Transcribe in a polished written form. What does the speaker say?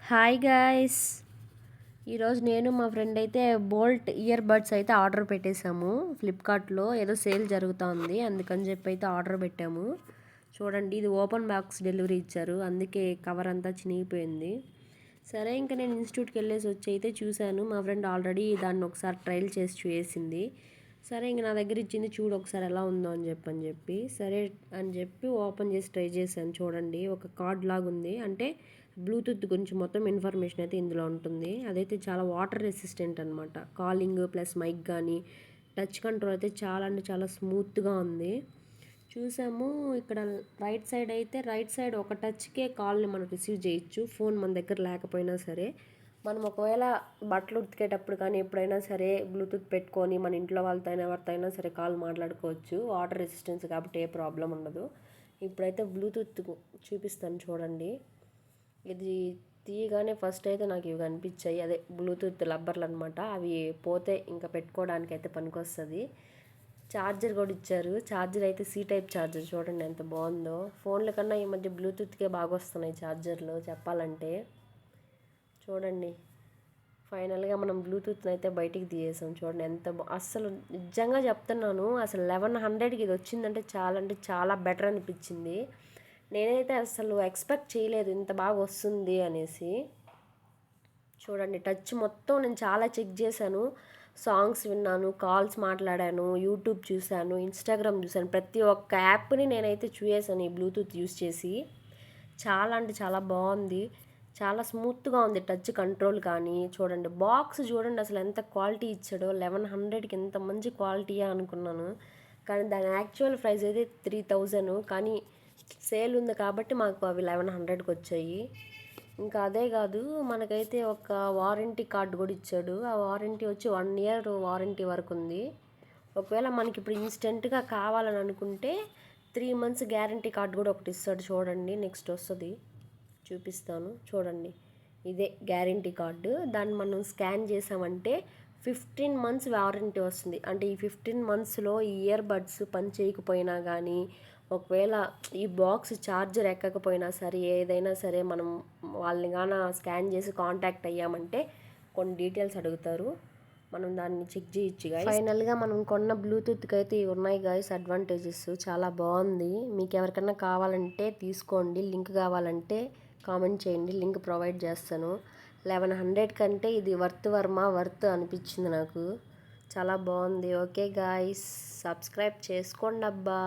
Hi guys. ఈరోజు నేను మా ఫ్రెండ్ అయితే బోల్ట్ ఇయర్ బడ్స్ అయితే ఆర్డర్ పెట్టేశాము ఫ్లిప్కార్ట్లో. ఏదో సేల్ జరుగుతుంది అందుకని చెప్పి అయితే ఆర్డర్ పెట్టాము. చూడండి, ఇది ఓపెన్ బాక్స్ డెలివరీ ఇచ్చారు, అందుకే కవర్ అంతా చినిగిపోయింది. సరే, ఇంకా నేను ఇన్స్టిట్యూట్కి వెళ్ళేసి వచ్చి అయితే చూశాను. మా ఫ్రెండ్ ఆల్రెడీ దాన్ని ఒకసారి ట్రయల్ చేసి చూసేసింది. సరే, ఇంక నా దగ్గర ఇచ్చింది, చూడు ఒకసారి ఎలా ఉందో అని చెప్పి సరే అని చెప్పి ఓపెన్ చేసి ట్రై చేశాను. చూడండి, ఒక కార్డ్ లాగా ఉంది, అంటే బ్లూటూత్ గురించి మొత్తం ఇన్ఫర్మేషన్ అయితే ఇందులో ఉంటుంది. అదైతే చాలా వాటర్ రెసిస్టెంట్ అనమాట. కాలింగ్ ప్లస్ మైక్ కానీ టచ్ కంట్రోల్ అయితే చాలా అంటే చాలా స్మూత్గా ఉంది. చూసాము, ఇక్కడ రైట్ సైడ్ ఒక టచ్కే కాల్ని మనం రిసీవ్ చేయొచ్చు, ఫోన్ మన దగ్గర లేకపోయినా సరే. మనం ఒకవేళ బట్టలు ఉతికేటప్పుడు కానీ ఎప్పుడైనా సరే బ్లూటూత్ పెట్టుకొని మన ఇంట్లో వాళ్ళతో అయినా ఎవరితో అయినా సరే కాల్ మాట్లాడుకోవచ్చు. వాటర్ రెసిస్టెన్స్ కాబట్టి ఏ ప్రాబ్లం ఉండదు. ఇప్పుడైతే బ్లూటూత్ చూపిస్తాను చూడండి. ఇది తీయగానే ఫస్ట్ అయితే నాకు ఇవి కనిపించాయి, అదే బ్లూటూత్ రబ్బర్లు అనమాట. అవి పోతే ఇంకా పెట్టుకోవడానికి అయితే పనికొస్తుంది. ఛార్జర్ కూడా ఇచ్చారు. ఛార్జర్ అయితే సి టైప్ ఛార్జర్, చూడండి ఎంత బాగుందో. ఫోన్ల కన్నా ఈ మధ్య బ్లూటూత్కే బాగా వస్తున్నాయి ఛార్జర్లు చెప్పాలంటే. చూడండి, ఫైనల్గా మనం బ్లూటూత్ని అయితే బయటికి తీసేసాం. చూడండి ఎంత అస్సలు నిజంగా చెప్తున్నాను, అసలు 1100కి ఇది వచ్చిందంటే చాలా అంటే చాలా బెటర్ అనిపించింది. నేనైతే అసలు ఎక్స్పెక్ట్ చేయలేదు ఇంత బాగా వస్తుంది అనేసి. చూడండి, టచ్ మొత్తం నేను చాలా చెక్ చేశాను. సాంగ్స్ విన్నాను, కాల్స్ మాట్లాడాను, యూట్యూబ్ చూశాను, ఇన్స్టాగ్రామ్ చూశాను, ప్రతి ఒక్క యాప్ని నేనైతే చూసాను ఈ బ్లూటూత్ యూస్ చేసి. చాలా అంటే చాలా బాగుంది, చాలా స్మూత్గా ఉంది టచ్ కంట్రోల్ కానీ. చూడండి, బాక్స్ చూడండి అసలు ఎంత క్వాలిటీ ఇచ్చాడో. 1100కి ఎంత మంచి క్వాలిటీయా అనుకున్నాను, కానీ దాని యాక్చువల్ ప్రైస్ అయితే 3000. కానీ సేల్ ఉంది కాబట్టి మాకు అవి 1100కి వచ్చాయి. ఇంకా అదే కాదు, మనకైతే ఒక వారంటీ కార్డు కూడా ఇచ్చాడు. ఆ వారంటీ వచ్చి 1 ఇయర్ వారంటీ వరకు ఉంది. ఒకవేళ మనకి ఇప్పుడు ఇన్స్టెంట్గా కావాలని అనుకుంటే 3 మంత్స్ గ్యారంటీ కార్డు కూడా ఒకటి ఇస్తాడు. చూడండి, నెక్స్ట్ వస్తుంది చూపిస్తాను చూడండి. ఇదే గ్యారంటీ కార్డు. దాన్ని మనం స్కాన్ చేసామంటే 15 మంత్స్ వారంటీ వస్తుంది. అంటే ఈ 15 మంత్స్లో ఈ ఇయర్ బడ్స్ పని చేయకపోయినా కానీ, ఒకవేళ ఈ బాక్స్ ఛార్జర్ ఎక్కకపోయినా సరే, ఏదైనా సరే మనం వాళ్ళని కానీ స్కాన్ చేసి కాంటాక్ట్ అయ్యామంటే కొన్ని డీటెయిల్స్ అడుగుతారు, మనం దాన్ని చెక్ చేయొచ్చు గాయ్స్. ఫైనల్గా మనం కొన్న బ్లూటూత్కి అయితే ఇవి ఉన్నాయి గాయ్స్ అడ్వాంటేజెస్. చాలా బాగుంది. మీకు ఎవరికైనా కావాలంటే తీసుకోండి, లింక్ కావాలంటే కామెంట్ చేయండి, లింక్ ప్రొవైడ్ చేస్తాను. 1100 కంటే ఇది వర్త్ అనిపించింది నాకు. చాలా బాగుంది. ఓకే గాయ్స్, సబ్స్క్రైబ్ చేసుకోండి అబ్బా.